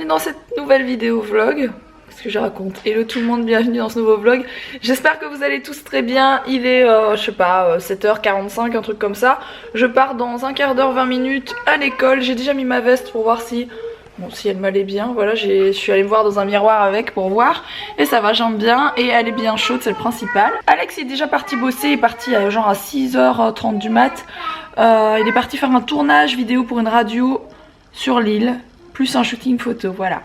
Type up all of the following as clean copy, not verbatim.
dans cette nouvelle vidéo vlog. Qu'est-ce que je raconte? Hello tout le monde, bienvenue dans ce nouveau vlog. J'espère que vous allez tous très bien. Il est, je sais pas, 7h45, un truc comme ça. Je pars dans un quart d'heure, 20 minutes à l'école. J'ai déjà mis ma veste pour voir si... Bon, si elle m'allait bien, voilà, je suis allée me voir dans un miroir avec pour voir. Et ça va, j'aime bien. Et elle est bien chaude, c'est le principal. Alex est déjà parti bosser, il est parti genre à 6h30 du mat. Il est parti faire un tournage vidéo pour une radio sur l'île. Plus un shooting photo, voilà.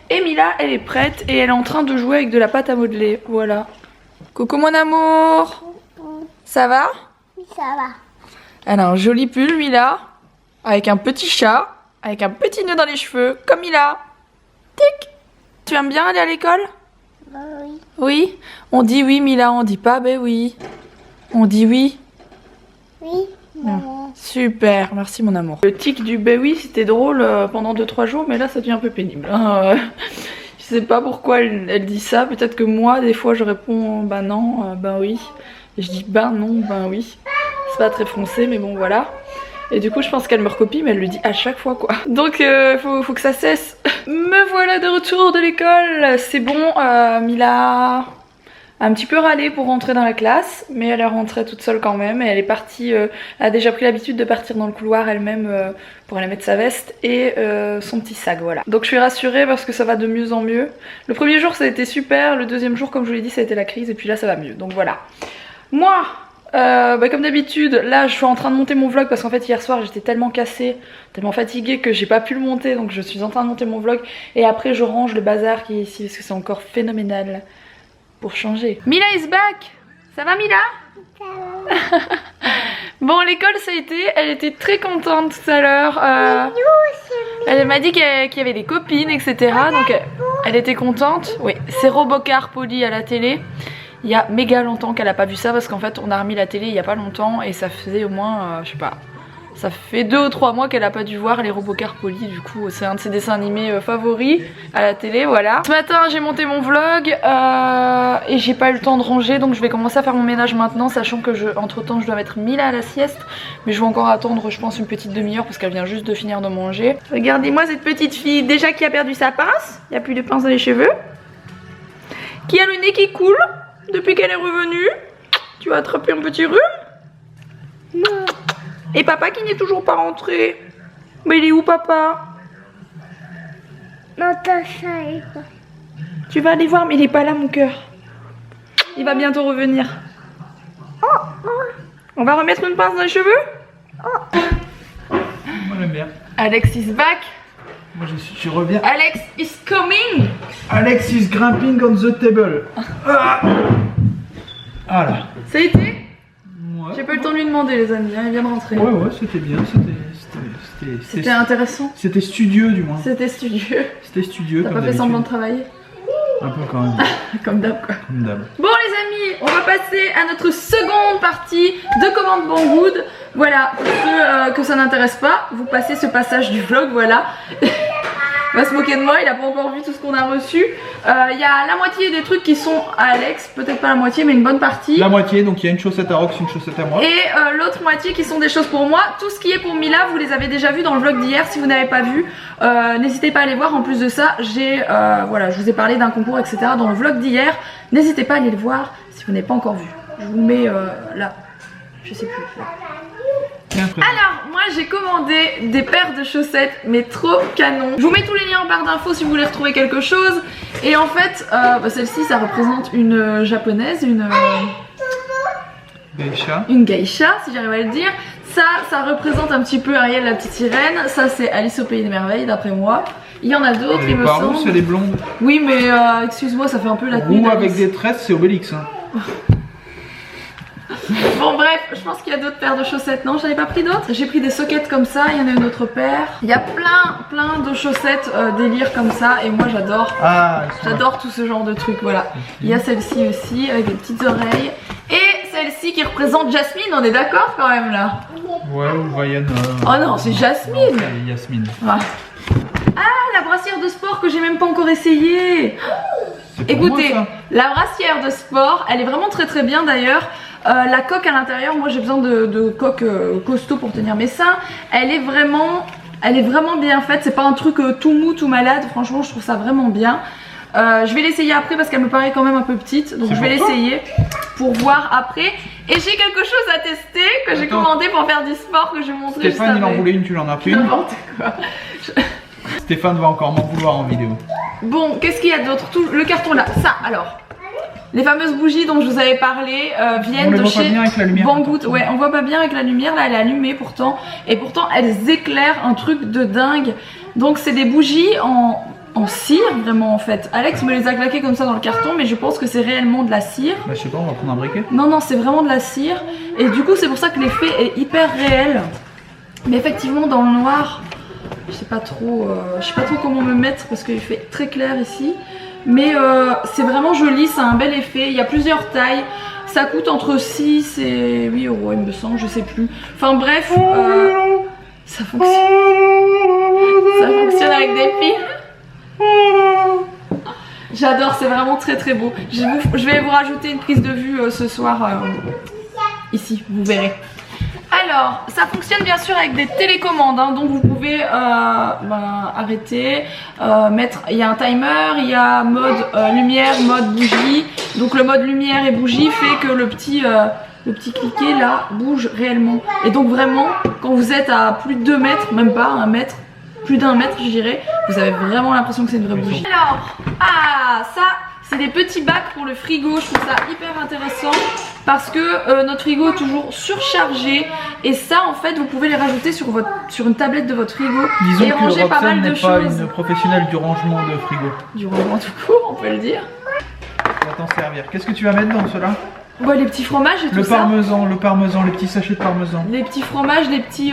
Et Mila, elle est prête et elle est en train de jouer avec de la pâte à modeler, voilà. Coucou mon amour. Ça va? Oui, ça va. Elle a un joli pull, Mila. Avec un petit chat. Avec un petit nœud dans les cheveux, comme Mila. Tic. Tu aimes bien aller à l'école? Oui. Oui. On dit oui, Mila, on dit pas ben oui. On dit oui. Oui, maman. Super, merci mon amour. Le tic du ben oui, c'était drôle pendant 2-3 jours, mais là ça devient un peu pénible. Je sais pas pourquoi elle dit ça. Peut-être que moi, des fois, je réponds ben non, ben oui. Et je dis ben non, ben oui. C'est pas très foncé, mais bon, voilà. Et du coup je pense qu'elle me recopie, mais elle le dit à chaque fois quoi. Donc faut que ça cesse. Me voilà de retour de l'école. C'est bon, Mila a un petit peu râlé pour rentrer dans la classe, mais elle est rentrée toute seule quand même. Et elle est partie, elle a déjà pris l'habitude de partir dans le couloir elle-même pour aller mettre sa veste et son petit sac, voilà. Donc je suis rassurée parce que ça va de mieux en mieux. Le premier jour ça a été super, le deuxième jour comme je vous l'ai dit ça a été la crise et puis là ça va mieux. Donc voilà. Moi comme d'habitude, là je suis en train de monter mon vlog parce qu'en fait hier soir j'étais tellement cassée, tellement fatiguée que j'ai pas pu le monter, donc je suis en train de monter mon vlog et après je range le bazar qui est ici parce que c'est encore phénoménal pour changer. Mila is back. Ça va Mila? Ça va. Bon l'école ça a été, elle était très contente tout à l'heure, elle m'a dit qu'il y avait des copines etc, donc elle était contente. Oui, c'est Robocar Polly à la télé. Il y a méga longtemps qu'elle a pas vu ça parce qu'en fait on a remis la télé il y a pas longtemps et ça faisait au moins, je sais pas, ça fait 2 ou 3 mois qu'elle a pas dû voir les Robocar Polly. Du coup c'est un de ses dessins animés favoris à la télé, voilà. Ce matin j'ai monté mon vlog et j'ai pas eu le temps de ranger, donc je vais commencer à faire mon ménage maintenant, sachant que entre temps je dois mettre Mila à la sieste, mais je vais encore attendre je pense une petite demi-heure parce qu'elle vient juste de finir de manger. Regardez-moi cette petite fille déjà qui a perdu sa pince, il n'y a plus de pince dans les cheveux, qui a le nez qui coule depuis qu'elle est revenue. Tu as attrapé un petit rhume? Non. Et papa qui n'est toujours pas rentré. Mais il est où papa? Non, t'as ça. Tu vas aller voir, mais il est pas là mon cœur. Il va bientôt revenir. On va remettre une pince dans les cheveux? Moi j'aime bien. Alex is back. Moi je reviens. Alex is coming. Alex is gramping on the table. Ah là. Ça a été? Ouais. J'ai pas eu le temps de lui demander les amis, hein, il vient de rentrer. Ouais, c'était bien. C'était intéressant. C'était studieux du moins. C'était studieux. C'était studieux. T'as comme pas fait semblant de d'habitude. travailler? Un peu quand même. Comme d'hab quoi. Comme d'hab. Bon les amis, on va passer à notre seconde partie de Commande Banggood. Voilà, pour ceux que ça n'intéresse pas, vous passez ce passage du vlog, voilà. Il va se moquer de moi, il a pas encore vu tout ce qu'on a reçu. Il y a la moitié des trucs qui sont à Alex, peut-être pas la moitié mais une bonne partie. La moitié, donc il y a une chaussette à Rox, une chaussette à moi. Et l'autre moitié qui sont des choses pour moi. Tout ce qui est pour Mila, vous les avez déjà vu dans le vlog d'hier. Si vous n'avez pas vu, n'hésitez pas à aller voir. En plus de ça, voilà, je vous ai parlé d'un concours etc. dans le vlog d'hier. N'hésitez pas à aller le voir si vous n'avez pas encore vu. Je vous mets là, je sais plus là. Alors moi j'ai commandé des paires de chaussettes mais trop canon. Je vous mets tous les liens en barre d'infos si vous voulez retrouver quelque chose. Et en fait celle-ci ça représente une japonaise, une geisha si j'arrive à le dire. Ça représente un petit peu Ariel la petite sirène. Ça c'est Alice au pays des merveilles d'après moi. Il y en a d'autres il me semble. C'est les blondes. Oui mais excuse-moi ça fait un peu la tenue Ou avec des tresses c'est Obélix hein. Bon bref, je pense qu'il y a d'autres paires de chaussettes. Non, j'en ai pas pris d'autres. J'ai pris des sockets comme ça, il y en a une autre paire. Il y a plein de chaussettes délire comme ça. Et moi j'adore. J'adore tout ce genre de trucs, voilà. Il y a celle-ci aussi avec des petites oreilles. Et celle-ci qui représente Jasmine, on est d'accord quand même là? Ouais, ou Ryan. Oh non, c'est Jasmine. Yasmine. Ah, la brassière de sport que j'ai même pas encore essayée. Écoutez, moi, la brassière de sport, elle est vraiment très bien d'ailleurs. La coque à l'intérieur, moi j'ai besoin de coque costaud pour tenir mes seins. Elle est vraiment Elle est vraiment bien faite, c'est pas un truc tout mou, tout malade. Franchement, je trouve ça vraiment bien. Je vais l'essayer après parce qu'elle me paraît quand même un peu petite. Donc je vais l'essayer pour voir après. Et j'ai quelque chose à tester que j'ai commandé pour faire du sport que je vais montrer juste Stéphane, il en après. voulait une, tu l'en as pris une. N'importe quoi. Stéphane va encore m'en vouloir en vidéo. Bon, qu'est-ce qu'il y a d'autre? Tout le carton là. Ça, alors. Les fameuses bougies dont je vous avais parlé viennent de chez Banggood. Ouais, on voit pas bien avec la lumière. Là, elle est allumée pourtant. Et pourtant, elles éclairent un truc de dingue. Donc, c'est des bougies en cire, vraiment en fait. Alex me les a claquées comme ça dans le carton, mais je pense que c'est réellement de la cire. Bah, je sais pas, on va prendre un briquet. Non, non, c'est vraiment de la cire. Et du coup, c'est pour ça que l'effet est hyper réel. Mais effectivement, dans le noir, je sais pas trop comment me mettre parce qu'il fait très clair ici. Mais c'est vraiment joli, c'est un bel effet. Il y a plusieurs tailles. Ça coûte entre 6 et 8 euros, il me semble, je sais plus. Enfin bref, ça fonctionne. Ça fonctionne avec des fils. J'adore, c'est vraiment très très beau. Je vais vous rajouter une prise de vue ce soir ici, vous verrez. Alors, ça fonctionne bien sûr avec des télécommandes, hein, donc vous pouvez arrêter, mettre, il y a un timer, il y a mode lumière, mode bougie. Donc le mode lumière et bougie fait que le petit cliquet là bouge réellement. Et donc vraiment, quand vous êtes à plus de 2 mètres, même pas 1 mètre, plus d'1 mètre je dirais, vous avez vraiment l'impression que c'est une vraie bougie. Alors, ça c'est des petits bacs pour le frigo, je trouve ça hyper intéressant parce que notre frigo est toujours surchargé et ça en fait vous pouvez les rajouter sur une tablette de votre frigo. Disons et ranger que pas mal de Roxane n'est choses. pas une professionnelle du rangement de frigo. Du rangement tout court, on peut le dire. On va t'en servir. Qu'est-ce que tu vas mettre dans cela? Ouais, les petits fromages et tout ça. Le parmesan, les petits sachets de parmesan. Les petits fromages, les petits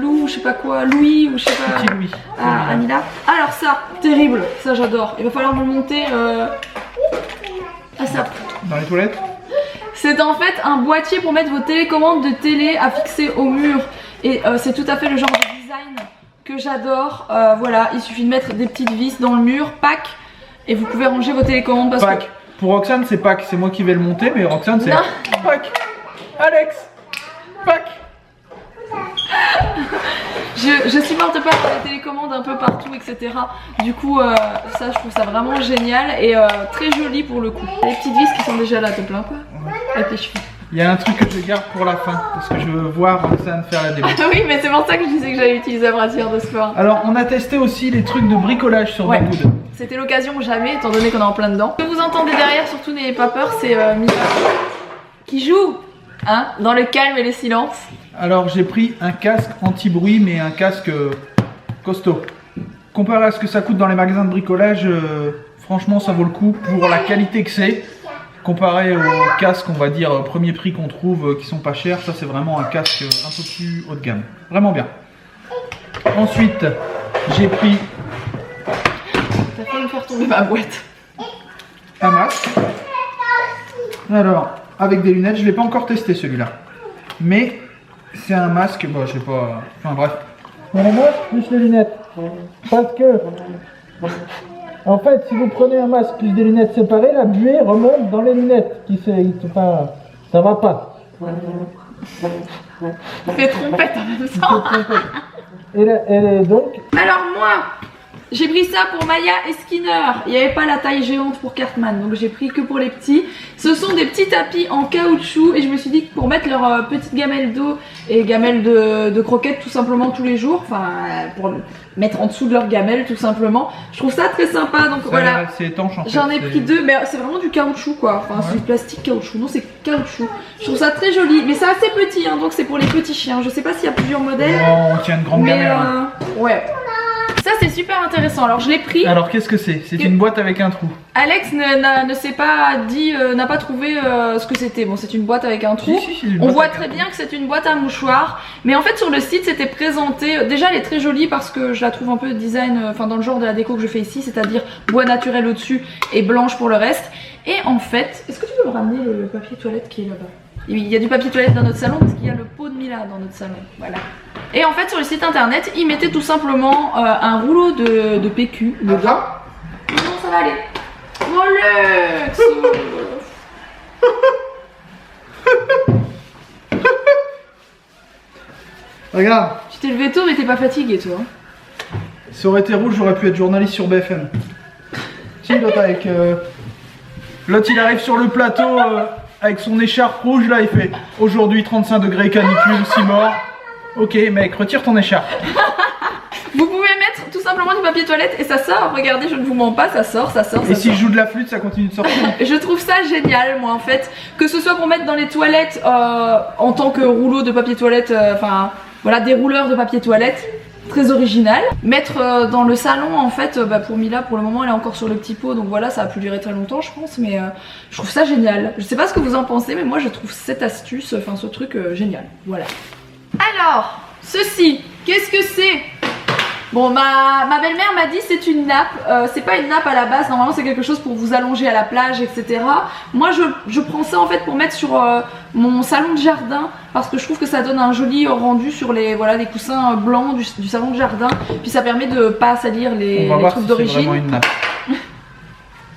loups, je sais pas quoi, Louis ou je sais pas. Petit Louis. Ah, Anila. Alors ça, terrible, ça j'adore. Il va falloir me monter à ça. Dans les toilettes? C'est en fait un boîtier pour mettre vos télécommandes de télé à fixer au mur. Et c'est tout à fait le genre de design que j'adore. Voilà, il suffit de mettre des petites vis dans le mur, pack, et vous pouvez ranger vos télécommandes parce pack. Pour Roxane, c'est pack, c'est moi qui vais le monter, mais Roxane, c'est pack. Alex, pack. Je supporte pas les télécommandes un peu partout, etc. Du coup, ça, je trouve ça vraiment génial et très joli pour le coup. Les petites vis qui sont déjà là, te plains pas? Avec les chevilles. Il y a un truc que je garde pour la fin, parce que je veux voir Roxane faire la démo. Oui, mais c'est pour ça que je disais que j'allais utiliser la brassière de sport. Alors, on a testé aussi les trucs de bricolage sur Banggood. C'était l'occasion jamais, étant donné qu'on est en plein dedans. Ce que vous entendez derrière, surtout n'ayez pas peur, c'est Mila qui joue, hein, dans le calme et le silence. Alors, j'ai pris un casque anti-bruit, mais un casque costaud. Comparé à ce que ça coûte dans les magasins de bricolage, franchement, ça vaut le coup pour la qualité que c'est. Comparé aux casques, on va dire, premier prix qu'on trouve, qui sont pas chers, ça c'est vraiment un casque un peu plus haut de gamme. Vraiment bien. Ensuite, j'ai pris T'as fait me faire tomber ma boîte. un masque. Alors, avec des lunettes, je ne l'ai pas encore testé celui-là. Mais c'est un masque, bon, je sais pas. Enfin bref. On le masque plus les lunettes. Parce que, en fait, si vous prenez un masque plus des lunettes séparées, la buée remonte dans les lunettes. Ça va pas. Fais trompette en même temps. Et donc, Alors moi, j'ai pris ça pour Maya et Skinner. Il n'y avait pas la taille géante pour Cartman, donc j'ai pris que pour les petits. Ce sont des petits tapis en caoutchouc et je me suis dit que pour mettre leur petite gamelle d'eau et gamelle de croquettes tout simplement tous les jours, enfin pour mettre en dessous de leur gamelle tout simplement, je trouve ça très sympa. Donc voilà, c'est étanche en fait. j'en ai pris 2, mais c'est vraiment du caoutchouc quoi. Enfin c'est du plastique caoutchouc, non c'est caoutchouc. Je trouve ça très joli, mais c'est assez petit hein, donc c'est pour les petits chiens. Je sais pas s'il y a plusieurs modèles. Oh, on tient une grande gamelle. Hein. Ouais. Ça c'est super intéressant, alors je l'ai pris. Alors qu'est-ce que c'est? C'est une boîte avec un trou. Alex ne s'est pas dit, n'a pas trouvé ce que c'était. Bon c'est une boîte avec un trou. Si, on voit très bien que c'est une boîte à mouchoirs. Mais en fait sur le site c'était présenté, déjà elle est très jolie parce que je la trouve un peu design, enfin dans le genre de la déco que je fais ici, c'est-à-dire bois naturel au dessus et blanche pour le reste. Et en fait, est-ce que tu peux me ramener le papier toilette qui est là-bas? Il y a du papier toilette dans notre salon parce qu'il y a le pot de Mila dans notre salon, voilà. Et en fait sur le site internet, ils mettaient tout simplement un rouleau de PQ dedans. Non, ça va aller. Oh Alex. Regarde. Tu t'es levé tôt mais t'es pas fatigué toi. Ça aurait été rouge, j'aurais pu être journaliste sur BFM. Si, l'autre avec... L'autre il arrive sur le plateau avec son écharpe rouge là, il fait aujourd'hui 35 degrés canicule, 6 morts. Ok mec, retire ton écharpe. Vous pouvez mettre tout simplement du papier toilette et ça sort. Regardez, je ne vous mens pas, ça sort, ça sort. Et si je joue de la flûte, ça continue de sortir. Je trouve ça génial, moi en fait. Que ce soit pour mettre dans les toilettes en tant que rouleau de papier toilette, enfin voilà, des rouleurs de papier toilette. Très original. Mettre dans le salon en fait, pour Mila pour le moment elle est encore sur le petit pot donc voilà ça a pu durer très longtemps je pense mais je trouve ça génial. Je sais pas ce que vous en pensez mais moi je trouve cette astuce, enfin ce truc génial. Voilà. Alors, ceci, qu'est-ce que c'est? Bon ma belle-mère m'a dit c'est une nappe, c'est pas une nappe à la base, normalement c'est quelque chose pour vous allonger à la plage etc. Moi je prends ça en fait pour mettre sur mon salon de jardin parce que je trouve que ça donne un joli rendu sur les, voilà, les coussins blancs du salon de jardin. Puis ça permet de pas salir les trucs d'origine. C'est vraiment une nappe.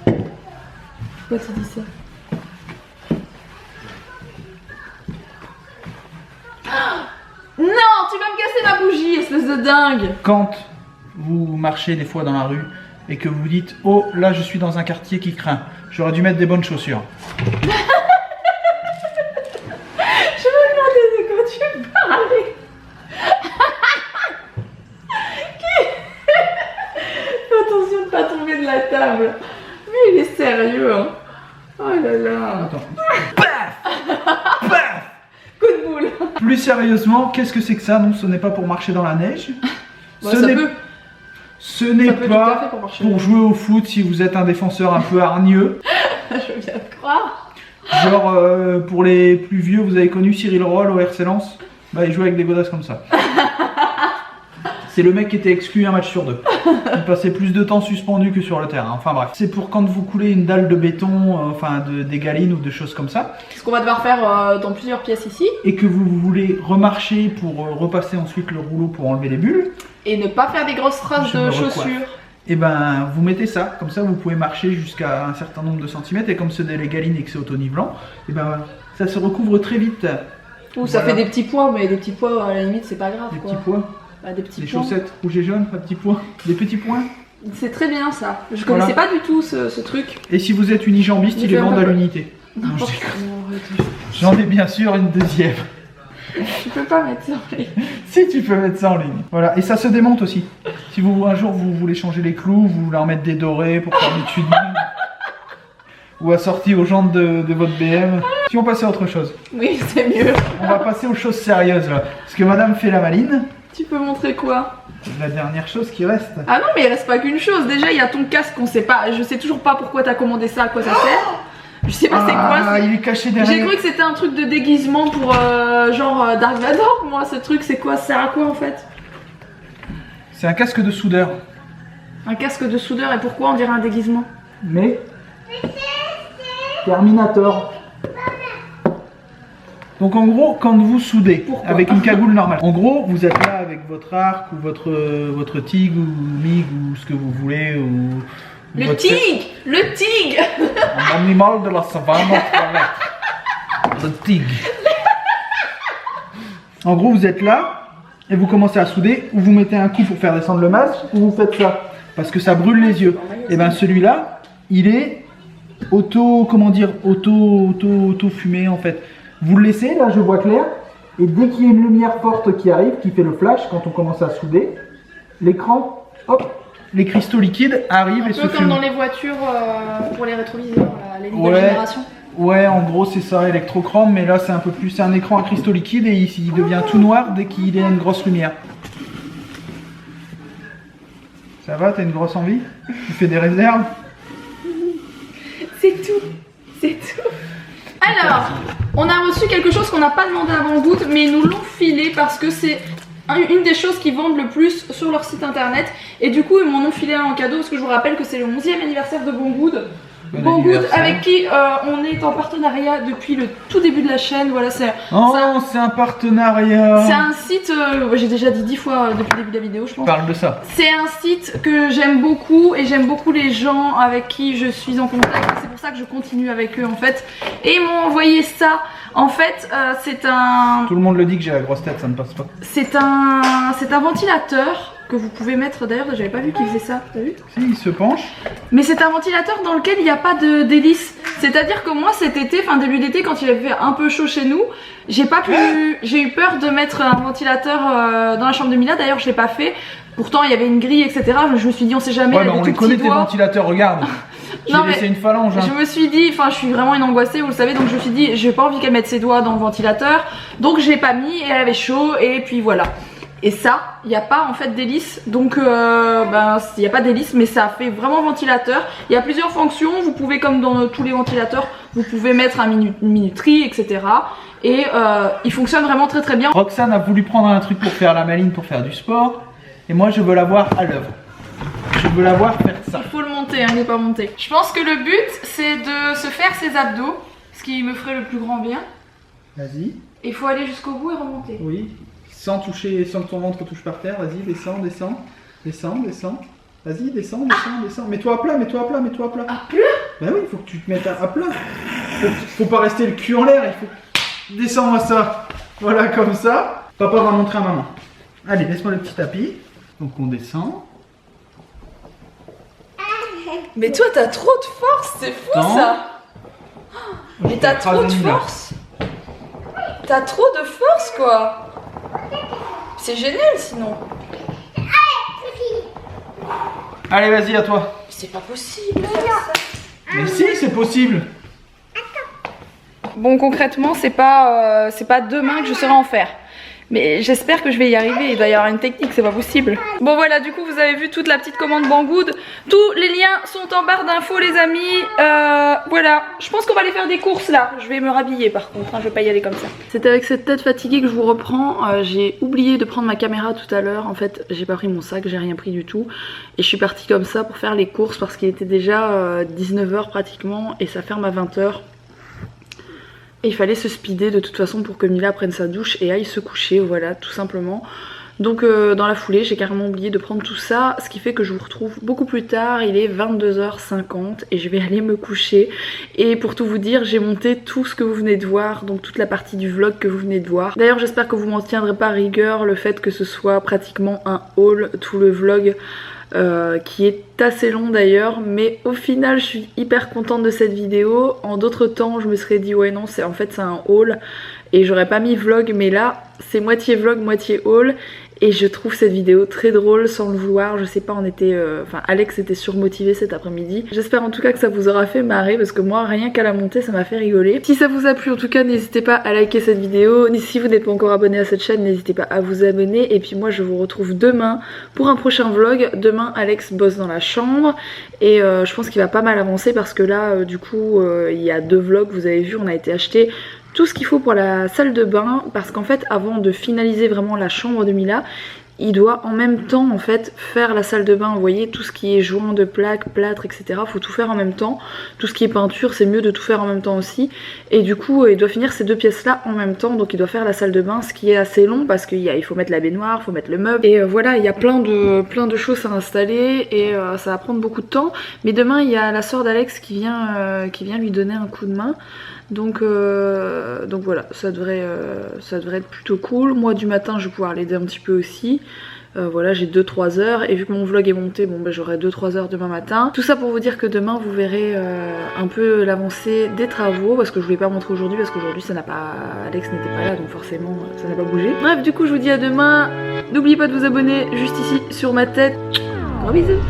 Pourquoi tu dis ça? Non, tu vas me casser ma bougie, espèce de dingue. Quand vous marchez des fois dans la rue et que vous vous dites oh là je suis dans un quartier qui craint, j'aurais dû mettre des bonnes chaussures. Je me demandais de quoi tu parlais. Fais attention de pas tomber de la table. Mais il est sérieux hein. Oh là là. Attends. Paf Paf. Coup de boule. Plus sérieusement, qu'est-ce que c'est que ça? Non, ce n'est pas pour marcher dans la neige. Bon, ce n'est peut pas pour jouer au foot si vous êtes un défenseur un peu hargneux. Je viens de croire. Genre, pour les plus vieux, vous avez connu Cyril Roll au RC Lens? Bah, il jouait avec des godasses comme ça. C'est le mec qui était exclu un match sur deux. Il passait plus de temps suspendu que sur le terrain. Enfin bref. C'est pour quand vous coulez une dalle de béton, des galines ou des choses comme ça. Ce qu'on va devoir faire dans plusieurs pièces ici. Et que vous voulez remarcher pour repasser ensuite le rouleau pour enlever les bulles. Et ne pas faire des grosses traces de chaussures. Et ben vous mettez ça, comme ça vous pouvez marcher jusqu'à un certain nombre de centimètres. Et comme c'est des galines et que c'est auto-nivelant, et ben ça se recouvre très vite. Ou ça fait des petits pois, mais des petits pois à la limite c'est pas grave. Des quoi. petits pois. Bah, des petits des points. Chaussettes rouges et jaunes, pas petits pois. Des petits points. C'est très bien ça. Je connaissais pas du tout ce truc. Et si vous êtes unijambiste, ils les vendent à l'unité. J'en ai bien sûr une deuxième. Tu peux pas mettre ça en ligne. Si tu peux mettre ça en ligne. Voilà, et ça se démonte aussi. Si vous un jour vous voulez changer les clous, vous voulez en mettre des dorés pour faire des tuning. Ou assortis aux jantes de votre BM. Si on passait à autre chose. Oui, c'est mieux. On va passer aux choses sérieuses là. Parce que madame fait la maline. Tu peux montrer quoi? La dernière chose qui reste. Ah non, mais il reste pas qu'une chose. Déjà, il y a ton casque qu'on sait pas. Je sais toujours pas pourquoi t'as commandé ça, à quoi ça sert. Je sais pas c'est quoi. Ah, il est caché derrière. J'ai cru que c'était un truc de déguisement pour genre Dark Vador. Moi, ce truc, c'est quoi? Ça sert à quoi en fait? C'est un casque de soudeur. Un casque de soudeur, et pourquoi on dirait un déguisement? Mais Terminator. Donc en gros, quand vous soudez avec une cagoule normale, en gros, vous êtes là avec votre arc ou votre tig ou mig ou ce que vous voulez ou le tig, le tig. Un animal de la savane. Le tig. En gros, vous êtes là et vous commencez à souder, ou vous mettez un coup pour faire descendre le masque, ou vous faites ça parce que ça brûle les yeux. Et ben celui-là, il est auto fumé en fait. Vous le laissez, là je vois clair, et dès qu'il y a une lumière forte qui arrive, qui fait le flash quand on commence à souder, l'écran, hop, les cristaux liquides arrivent et se fument. Un peu comme dans les voitures pour les rétroviseurs, les nouvelles générations. Ouais, en gros c'est ça, électrochrome, mais là c'est un peu plus, c'est un écran à cristaux liquides et il devient tout noir dès qu'il y a une grosse lumière. Ça va, t'as une grosse envie? Tu fais des réserves? C'est tout, c'est tout. Alors, on a reçu quelque chose qu'on n'a pas demandé à Banggood, mais ils nous l'ont filé parce que c'est une des choses qu'ils vendent le plus sur leur site internet. Et du coup, ils m'en ont filé un en cadeau parce que je vous rappelle que c'est le 11e anniversaire de Banggood. Banggood avec qui on est en partenariat depuis le tout début de la chaîne. Voilà, c'est un partenariat. C'est un site, j'ai déjà dit 10 fois depuis le début de la vidéo je pense. Parle de ça. C'est un site que j'aime beaucoup et j'aime beaucoup les gens avec qui je suis en contact. C'est pour ça que je continue avec eux en fait. Et ils m'ont envoyé ça. En fait, c'est un... Tout le monde le dit que j'ai la grosse tête, ça ne passe pas. C'est un ventilateur que vous pouvez mettre, d'ailleurs j'avais pas vu qu'il faisait ça, t'as vu? Si, il se penche. Mais c'est un ventilateur dans lequel il n'y a pas d'hélice. C'est-à-dire que moi cet été, enfin début d'été, quand il avait fait un peu chaud chez nous, j'ai eu peur de mettre un ventilateur dans la chambre de Mila. D'ailleurs je l'ai pas fait. Pourtant il y avait une grille, etc. Je me suis dit on sait jamais. Ouais, il y a bah, des on tout les connaît petits tes doigts. ventilateurs, regarde. J'ai Non, laissé mais une phalange. Hein. Je me suis dit, enfin je suis vraiment une angoissée, vous le savez, donc je me suis dit j'ai pas envie qu'elle mette ses doigts dans le ventilateur, donc je l'ai pas mis et elle avait chaud et puis voilà. Et ça, il n'y a pas en fait d'hélice, donc il n'y a pas d'hélice, mais ça fait vraiment ventilateur. Il y a plusieurs fonctions, vous pouvez comme dans tous les ventilateurs, vous pouvez mettre une minuterie, etc. Et il fonctionne vraiment très très bien. Roxane a voulu prendre un truc pour faire la maline, pour faire du sport, et moi je veux la voir à l'œuvre. Je veux la voir faire ça. Il faut le monter, hein, il n'est pas monté. Je pense que le but c'est de se faire ses abdos, ce qui me ferait le plus grand bien. Vas-y. Il faut aller jusqu'au bout et remonter. Oui. Sans toucher, sans que ton ventre touche par terre. Vas-y, descends, descends. Descends, descends. Vas-y, descends, descends, descends. Mets-toi à plat, mets-toi à plat, mets-toi à plat. À plat? Bah oui, il faut que tu te mettes à plat. Faut pas rester le cul en l'air, il faut descendre ça. Voilà, comme ça. Papa va montrer à maman. Allez, laisse-moi le petit tapis. Donc on descend. Mais toi t'as trop de force, c'est fou Attends. ça. Mais t'as trop de force. T'as trop de force quoi. C'est génial sinon. Allez, vas-y, à toi. C'est pas possible. de faire ça. Mais si, c'est possible. Bon concrètement c'est pas demain que je saurai en faire. Mais j'espère que je vais y arriver, il doit y avoir une technique, c'est pas possible. Bon voilà, du coup vous avez vu toute la petite commande Banggood. Tous les liens sont en barre d'infos les amis. Voilà, je pense qu'on va aller faire des courses là. Je vais me rhabiller par contre, hein, je vais pas y aller comme ça. C'est avec cette tête fatiguée que je vous reprends. J'ai oublié de prendre ma caméra tout à l'heure. En fait j'ai pas pris mon sac, j'ai rien pris du tout. Et je suis partie comme ça pour faire les courses parce qu'il était déjà 19 h pratiquement et ça ferme à 20 h. Et il fallait se speeder de toute façon pour que Mila prenne sa douche et aille se coucher, voilà, tout simplement. Donc dans la foulée, j'ai carrément oublié de prendre tout ça, ce qui fait que je vous retrouve beaucoup plus tard, il est 22 h 50 et je vais aller me coucher. Et pour tout vous dire, j'ai monté tout ce que vous venez de voir, donc toute la partie du vlog que vous venez de voir. D'ailleurs j'espère que vous m'en tiendrez pas rigueur, le fait que ce soit pratiquement un haul, tout le vlog. Qui est assez long d'ailleurs, mais au final je suis hyper contente de cette vidéo. En d'autres temps je me serais dit ouais non c'est en fait c'est un haul et j'aurais pas mis vlog, mais là c'est moitié vlog moitié haul et je trouve cette vidéo très drôle sans le vouloir. Je sais pas, on était enfin Alex était surmotivé cet après-midi. J'espère en tout cas que ça vous aura fait marrer parce que moi rien qu'à la monter ça m'a fait rigoler. Si ça vous a plu en tout cas n'hésitez pas à liker cette vidéo. Si vous n'êtes pas encore abonné à cette chaîne n'hésitez pas à vous abonner. Et puis moi je vous retrouve demain pour un prochain vlog. Demain Alex bosse dans la chambre et je pense qu'il va pas mal avancer parce que là du coup il y a 2 vlogs, vous avez vu, on a été acheter tout ce qu'il faut pour la salle de bain parce qu'en fait avant de finaliser vraiment la chambre de Mila, il doit en même temps en fait faire la salle de bain. Vous voyez tout ce qui est joint de plaques, plâtre, etc. Faut tout faire en même temps. Tout ce qui est peinture c'est mieux de tout faire en même temps aussi. Et du coup il doit finir ces 2 pièces là en même temps. Donc il doit faire la salle de bain, ce qui est assez long parce qu'il faut mettre la baignoire, il faut mettre le meuble. Et voilà, il y a plein de choses à installer et ça va prendre beaucoup de temps. Mais demain il y a la soeur d'Alex qui vient lui donner un coup de main. Donc voilà, ça devrait être plutôt cool. Moi du matin je vais pouvoir l'aider un petit peu aussi. Voilà, j'ai 2-3 heures et vu que mon vlog est monté, bon ben j'aurai 2-3 heures demain matin. Tout ça pour vous dire que demain vous verrez un peu l'avancée des travaux parce que je voulais pas montrer aujourd'hui parce qu'aujourd'hui ça n'a pas, Alex n'était pas là donc forcément ça n'a pas bougé. Bref, du coup je vous dis à demain. N'oubliez pas de vous abonner juste ici sur ma tête. Gros bisous.